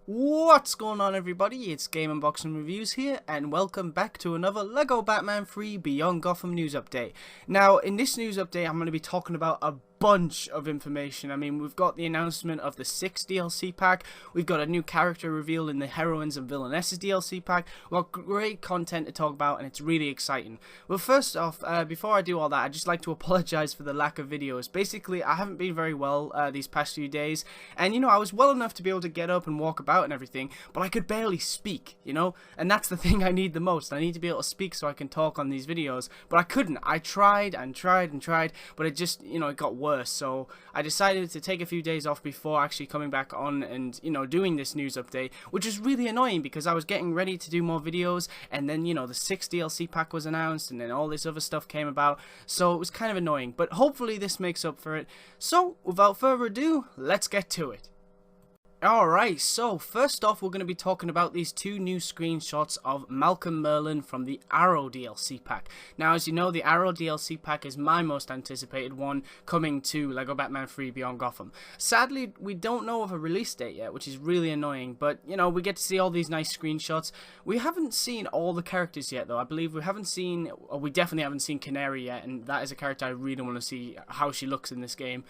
What's going on, everybody? It's GameUnboxingReviews here, and welcome back to another LEGO Batman 3 Beyond Gotham news update. Now, in this news update, I'm going to be talking about a bunch of information. I mean, we've got the announcement of the 6th DLC pack, we've got a new character reveal in the Heroines and Villainesses DLC pack, we've got great content to talk about, and it's really exciting. Well, first off, before I do all that, I'd just like to apologise for the lack of videos. Basically, I haven't been very well these past few days, and I was well enough to be able to get up and walk about and everything, but I could barely speak, and that's the thing I need the most. I need to be able to speak so I can talk on these videos, but I couldn't. I tried and tried and tried, but it just, it got worse. So I decided to take a few days off before actually coming back on and, doing this news update, which is really annoying because I was getting ready to do more videos, and then, the 6th DLC pack was announced, and then all this other stuff came about, so it was kind of annoying, but hopefully this makes up for it. So, without further ado, let's get to it. Alright, so first off we're going to be talking about these two new screenshots of Malcolm Merlyn from the Arrow DLC pack. Now, as you know, the Arrow DLC pack is my most anticipated one coming to LEGO Batman 3 Beyond Gotham. Sadly, we don't know of a release date yet, which is really annoying, but we get to see all these nice screenshots. We haven't seen all the characters yet though. I believe we definitely haven't seen Canary yet, and that is a character I really want to see how she looks in this game.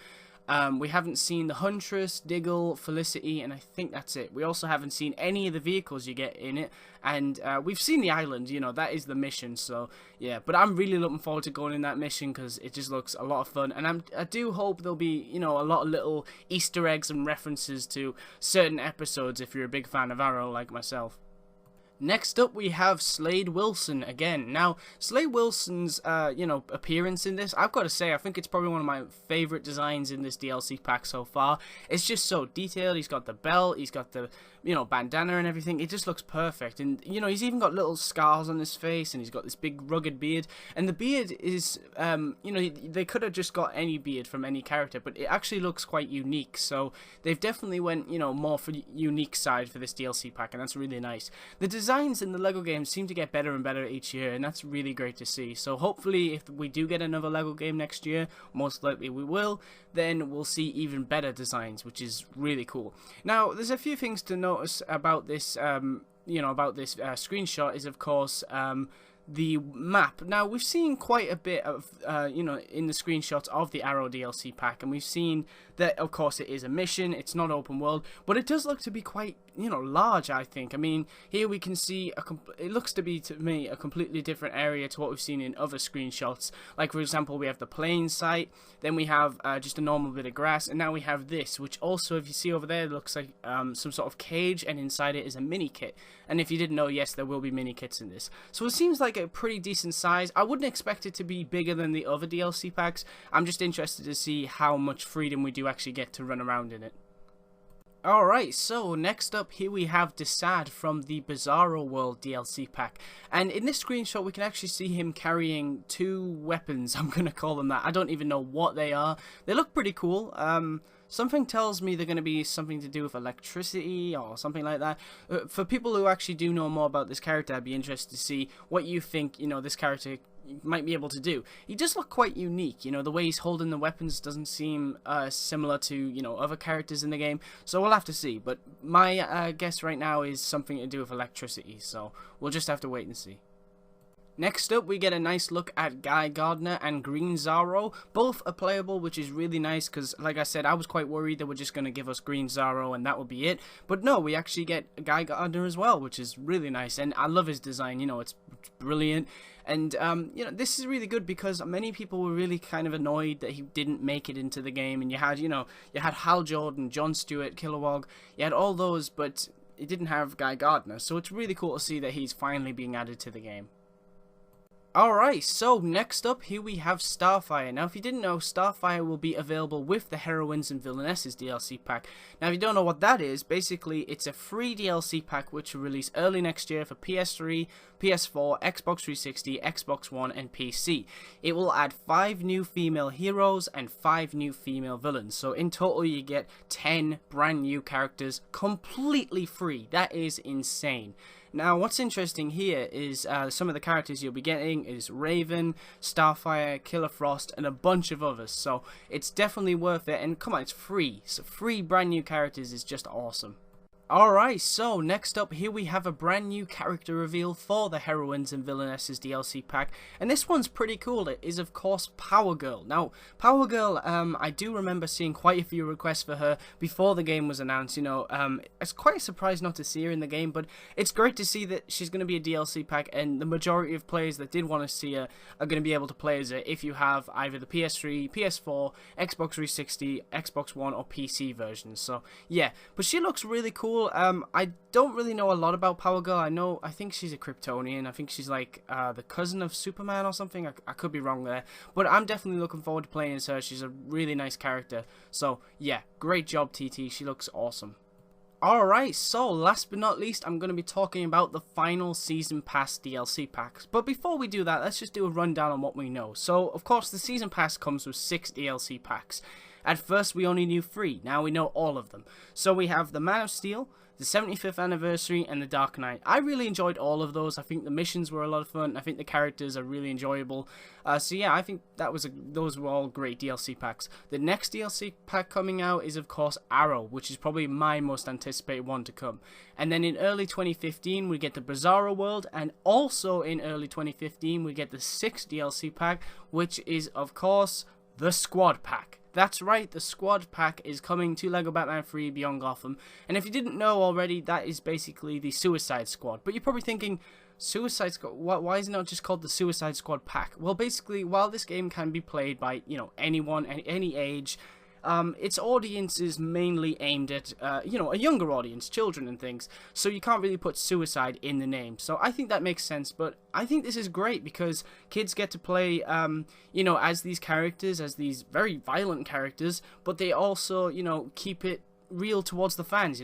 We haven't seen the Huntress, Diggle, Felicity, and I think that's it. We also haven't seen any of the vehicles you get in it, and we've seen the island, that is the mission, so yeah. But I'm really looking forward to going in that mission because it just looks a lot of fun, and I do hope there'll be, a lot of little Easter eggs and references to certain episodes if you're a big fan of Arrow like myself. Next up, we have Slade Wilson again. Now, Slade Wilson's, appearance in this, I've got to say, I think it's probably one of my favourite designs in this DLC pack so far. It's just so detailed. He's got the belt, he's got the, bandana and everything. It just looks perfect. And, he's even got little scars on his face, and he's got this big rugged beard. And the beard is, they could have just got any beard from any character, but it actually looks quite unique. So they've definitely went, more for the unique side for this DLC pack, and that's really nice. The designs in the LEGO games seem to get better and better each year, and that's really great to see. So hopefully if we do get another LEGO game next year, most likely we will, then we'll see even better designs, which is really cool. Now, there's a few things to notice about this, screenshot is, of course, the map. Now, we've seen quite a bit of, in the screenshots of the Arrow DLC pack, and we've seen that, of course, it is a mission, it's not open world, but it does look to be quite, large, I think. I mean, here we can see, it looks to be, to me, a completely different area to what we've seen in other screenshots. Like, for example, we have the plane site, then we have just a normal bit of grass, and now we have this, which also, if you see over there, looks like some sort of cage, and inside it is a mini kit. And if you didn't know, yes, there will be mini kits in this. So it seems like a pretty decent size. I wouldn't expect it to be bigger than the other DLC packs. I'm just interested to see how much freedom we do actually get to run around in it. Alright, so next up here we have Desad from the Bizarro World DLC Pack, and in this screenshot we can actually see him carrying two weapons. I'm gonna call them that. I don't even know what they are. They look pretty cool. Something tells me they're going to be something to do with electricity or something like that. For people who actually do know more about this character, I'd be interested to see what you think, this character might be able to do. He does look quite unique, the way he's holding the weapons doesn't seem similar to, other characters in the game, so we'll have to see. But my guess right now is something to do with electricity, so we'll just have to wait and see. Next up, we get a nice look at Guy Gardner and Green Zorro. Both are playable, which is really nice because, like I said, I was quite worried they were just going to give us Green Zorro and that would be it. But no, we actually get Guy Gardner as well, which is really nice. And I love his design, it's brilliant. And, this is really good because many people were really kind of annoyed that he didn't make it into the game. And you had, you had Hal Jordan, John Stewart, Kilowog, you had all those, but it didn't have Guy Gardner. So it's really cool to see that he's finally being added to the game. Alright, so next up here we have Starfire. Now if you didn't know, Starfire will be available with the Heroines and Villainesses DLC pack. Now if you don't know what that is, basically it's a free DLC pack which will release early next year for PS3, PS4, Xbox 360, Xbox One and PC. It will add 5 new female heroes and 5 new female villains. So in total you get 10 brand new characters completely free. That is insane. Now, what's interesting here is some of the characters you'll be getting is Raven, Starfire, Killer Frost, and a bunch of others. So it's definitely worth it. And come on, it's free. So free brand new characters is just awesome. Alright, so next up here we have a brand new character reveal for the Heroines and Villainesses DLC Pack, and this one's pretty cool. It is of course Power Girl. Now, Power Girl, I do remember seeing quite a few requests for her before the game was announced. It's quite a surprise not to see her in the game, but it's great to see that she's going to be a DLC pack, and the majority of players that did want to see her are going to be able to play as her if you have either the PS3, PS4, Xbox 360, Xbox One, or PC versions. So yeah, but she looks really cool. I don't really know a lot about Power Girl. I think she's a Kryptonian. I think she's like the cousin of Superman or something. I could be wrong there, but I'm definitely looking forward to playing as her. She's a really nice character. So yeah, great job, TT. She looks awesome. Alright, so last but not least, I'm going to be talking about the final Season Pass DLC packs. But before we do that, let's just do a rundown on what we know. So, of course, the Season Pass comes with 6 DLC packs. At first, we only knew 3. Now we know all of them. So we have the Man of Steel, the 75th Anniversary, and the Dark Knight. I really enjoyed all of those. I think the missions were a lot of fun. I think the characters are really enjoyable. So yeah, I think those were all great DLC packs. The next DLC pack coming out is, of course, Arrow, which is probably my most anticipated one to come. And then in early 2015, we get the Bizarro World, and also in early 2015, we get the 6th DLC pack, which is, of course, the Squad Pack. That's right, the Squad Pack is coming to LEGO Batman 3 Beyond Gotham. And if you didn't know already, that is basically the Suicide Squad. But you're probably thinking, Suicide Squad, why is it not just called the Suicide Squad Pack? Well, basically, while this game can be played by, anyone, any age, its audience is mainly aimed at, a younger audience, children and things, so you can't really put suicide in the name. So I think that makes sense, but I think this is great because kids get to play, as these characters, as these very violent characters, but they also, keep it real towards the fans.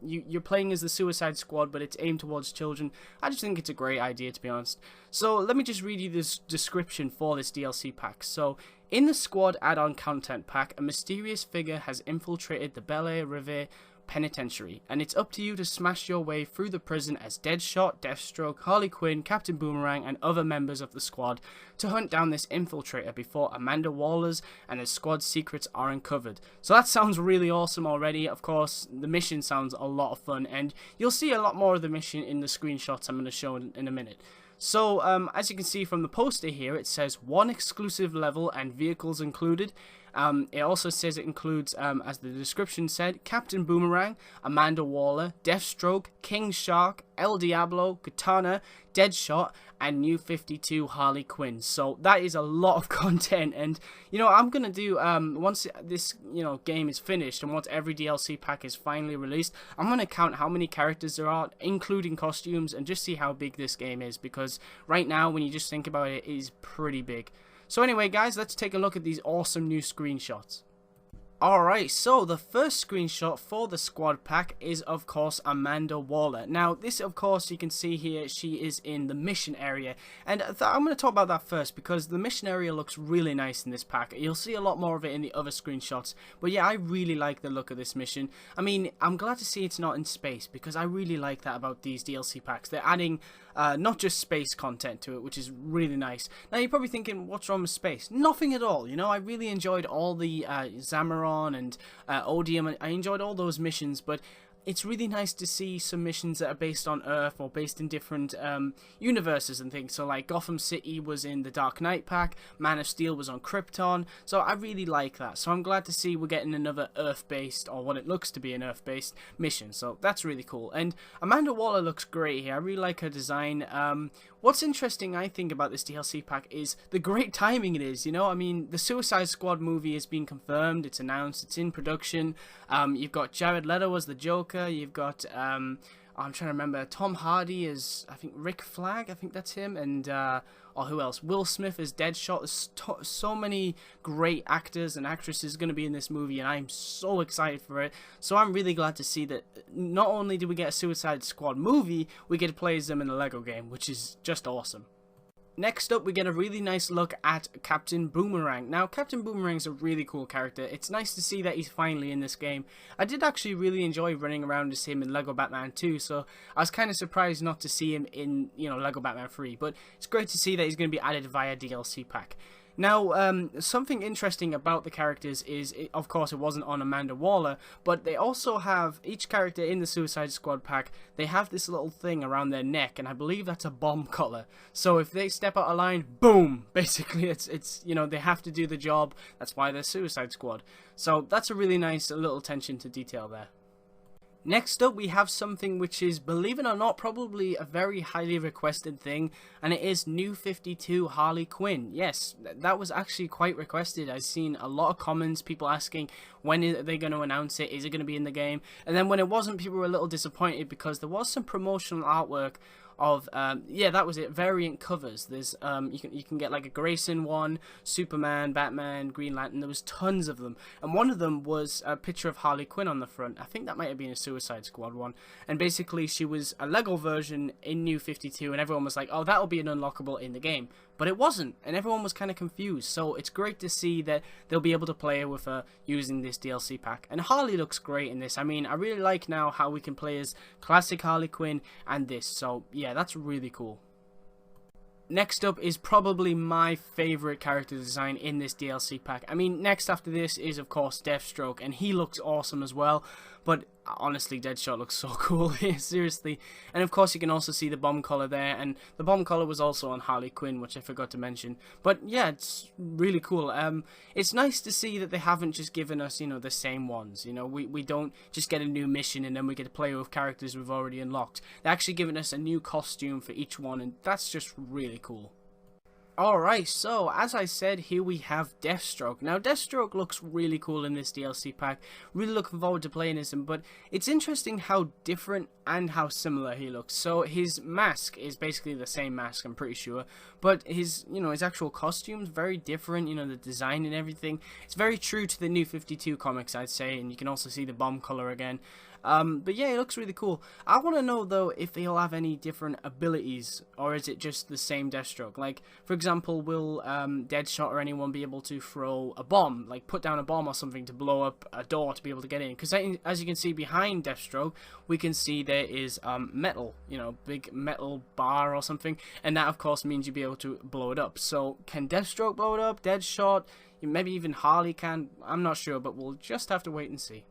You're playing as the Suicide Squad, but it's aimed towards children. I just think it's a great idea, to be honest. So let me just read you this description for this DLC pack. So, in the Squad add-on content pack, a mysterious figure has infiltrated the Bel Air River Penitentiary, and it's up to you to smash your way through the prison as Deadshot, Deathstroke, Harley Quinn, Captain Boomerang, and other members of the Squad to hunt down this infiltrator before Amanda Waller's and the Squad's secrets are uncovered. So that sounds really awesome already. Of course, the mission sounds a lot of fun, and you'll see a lot more of the mission in the screenshots I'm going to show in a minute. So, as you can see from the poster here, it says 1 exclusive level and vehicles included. It also says it includes, as the description said, Captain Boomerang, Amanda Waller, Deathstroke, King Shark, El Diablo, Katana, Deadshot, and New 52 Harley Quinn. So that is a lot of content, and I'm gonna do once this game is finished and once every DLC pack is finally released, I'm gonna count how many characters there are, including costumes, and just see how big this game is, because right now when you just think about it, it is pretty big. So anyway, guys, let's take a look at these awesome new screenshots. Alright, so the first screenshot for the Squad Pack is, of course, Amanda Waller. Now, this, of course, you can see here, she is in the mission area. And I'm going to talk about that first, because the mission area looks really nice in this pack. You'll see a lot more of it in the other screenshots. But yeah, I really like the look of this mission. I mean, I'm glad to see it's not in space, because I really like that about these DLC packs. They're adding not just space content to it, which is really nice. Now, you're probably thinking, what's wrong with space? Nothing at all. I really enjoyed all the Zamaron and Odium. I enjoyed all those missions, but it's really nice to see some missions that are based on Earth or based in different universes and things. So like Gotham City was in the Dark Knight pack, Man of Steel was on Krypton, so I really like that. So I'm glad to see we're getting another Earth-based, or what it looks to be an Earth-based mission, so that's really cool. And Amanda Waller looks great here. I really like her design. What's interesting, I think, about this DLC pack is the great timing it is, I mean, the Suicide Squad movie has been confirmed, it's announced, it's in production. You've got Jared Leto as the Joker, you've got, I'm trying to remember, Tom Hardy as, I think, Rick Flag, I think that's him, and, or who else? Will Smith as Deadshot. There's so many great actors and actresses going to be in this movie, and I'm so excited for it. So I'm really glad to see that not only do we get a Suicide Squad movie, we get to play as them in the LEGO game, which is just awesome. Next up, we get a really nice look at Captain Boomerang. Now, Captain Boomerang's a really cool character. It's nice to see that he's finally in this game. I did actually really enjoy running around as him in LEGO Batman 2, so I was kind of surprised not to see him in, LEGO Batman 3, but it's great to see that he's going to be added via DLC pack. Now, something interesting about the characters is, of course, it wasn't on Amanda Waller, but they also have, each character in the Suicide Squad pack, they have this little thing around their neck, and I believe that's a bomb collar. So if they step out of line, boom! Basically, it's you know, they have to do the job. That's why they're Suicide Squad. So that's a really nice little attention to detail there. Next up, we have something which is, believe it or not, probably a very highly requested thing, and it is New 52 Harley Quinn. Yes, that was actually quite requested. I've seen a lot of comments, people asking when are they going to announce it, is it going to be in the game, and then when it wasn't, people were a little disappointed because there was some promotional artwork of yeah, that was it, variant covers. There's you can get like a Grayson one, Superman, Batman, Green Lantern. There was tons of them, and one of them was a picture of Harley Quinn on the front. I think that might have been a Suicide Squad one, and basically she was a Lego version in New 52, and everyone was like, oh, that'll be an unlockable in the game, but it wasn't, and everyone was kind of confused. So it's great to see that they'll be able to play with her using this DLC pack, and Harley looks great in this. I mean, I really like now how we can play as classic Harley Quinn and this, so yeah, that's really cool. Next up is probably my favourite character design in this DLC pack. I mean, next after this is, of course, Deathstroke, and he looks awesome as well, but honestly, Deadshot looks so cool here, seriously. And of course, you can also see the bomb collar there, and the bomb collar was also on Harley Quinn, which I forgot to mention. But yeah, it's really cool. It's nice to see that they haven't just given us, you know, the same ones. You know, we don't just get a new mission and then we get to play with characters we've already unlocked. They're actually giving us a new costume for each one, and that's just really cool. Alright, so as I said, here we have Deathstroke. Now, Deathstroke looks really cool in this DLC pack. Really looking forward to playing as him, but it's interesting how different and how similar he looks. So his mask is basically the same mask, I'm pretty sure, but his, you know, his actual costume's very different, you know, the design and everything. It's very true to the New 52 comics, I'd say, and you can also see the bomb color again. But yeah, it looks really cool. I want to know, though, if he'll have any different abilities, or is it just the same Deathstroke? Like, for example, will Deadshot or anyone be able to throw a bomb, like put down a bomb or something to blow up a door to be able to get in? Because as you can see behind Deathstroke, we can see there is metal, you know, big metal bar or something, and that, of course, means you'll be able to blow it up. So, can Deathstroke blow it up? Deadshot? Maybe even Harley can? I'm not sure, but we'll just have to wait and see.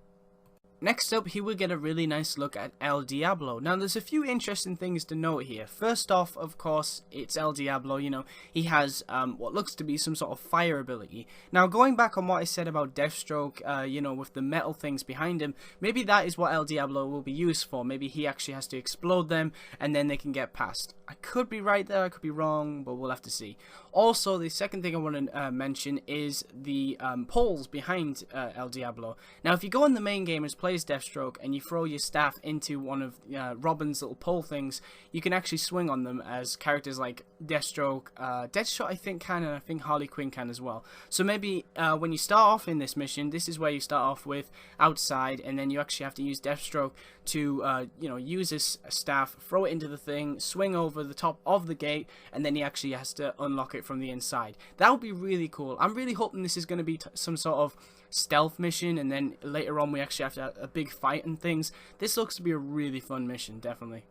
Next up, here we get a really nice look at El Diablo. Now, there's a few interesting things to note here. First off, of course, it's El Diablo, you know, he has what looks to be some sort of fire ability. Now, going back on what I said about Deathstroke, you know, with the metal things behind him, maybe that is what El Diablo will be used for. Maybe he actually has to explode them, and then they can get past. I could be right there, I could be wrong, but we'll have to see. Also, the second thing I want to mention is the poles behind El Diablo. Now, if you go in the main game as plays Deathstroke and you throw your staff into one of Robin's little pole things, you can actually swing on them as characters like Deathstroke, Deadshot I think can, and I think Harley Quinn can as well. So maybe when you start off in this mission, this is where you start off with outside, and then you actually have to use Deathstroke to you know, use his staff, throw it into the thing, swing over the top of the gate, and then he actually has to unlock it from the inside. That would be really cool. I'm really hoping this is going to be some sort of stealth mission, and then later on we actually have to have a big fight and things. This looks to be a really fun mission, definitely.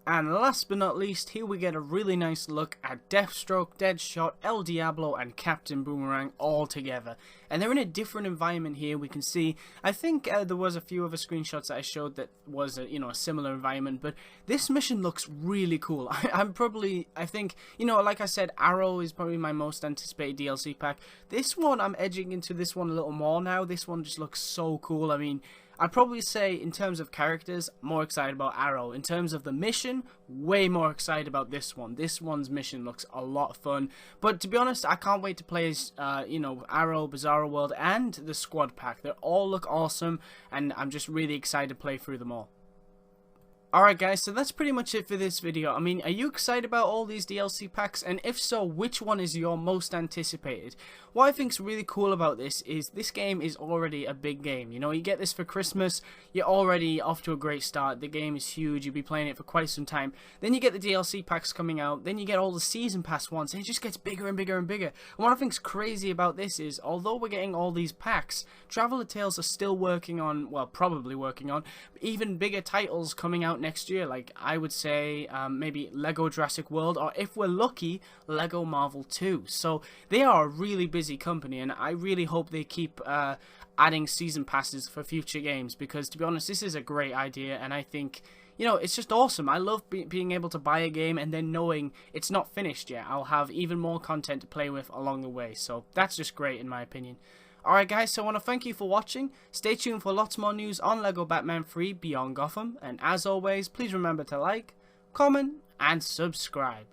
And last but not least, here we get a really nice look at Deathstroke, Deadshot, El Diablo, and Captain Boomerang all together. And they're in a different environment here. We can see, I think there was a few other screenshots that I showed that was a, you know, a similar environment, but this mission looks really cool. I think, you know, like I said, Arrow is probably my most anticipated DLC pack. This one, I'm edging into this one a little more now. This one just looks so cool. I mean, I'd probably say, in terms of characters, more excited about Arrow. In terms of the mission, way more excited about this one. This one's mission looks a lot of fun. But to be honest, I can't wait to play as, you know, Arrow, Bizarro World, and the Squad Pack. They all look awesome, and I'm just really excited to play through them all. Alright guys, so that's pretty much it for this video. I mean, are you excited about all these DLC packs? And if so, which one is your most anticipated? What I think's really cool about this game is already a big game. You know, you get this for Christmas, you're already off to a great start. The game is huge, you'll be playing it for quite some time. Then you get the DLC packs coming out, then you get all the Season Pass ones, and it just gets bigger and bigger and bigger. And what I think's crazy about this is, although we're getting all these packs, Traveler Tales are still working on, well, probably working on, even bigger titles coming out next year. Like, I would say maybe Lego Jurassic World, or if we're lucky, Lego Marvel 2. So they are a really busy company, and I really hope they keep adding season passes for future games, because to be honest, this is a great idea, and I think, you know, it's just awesome. I love being able to buy a game and then knowing it's not finished yet. I'll have even more content to play with along the way, so that's just great in my opinion. Alright guys, so I want to thank you for watching. Stay tuned for lots more news on LEGO Batman 3 Beyond Gotham, and as always, please remember to like, comment, and subscribe.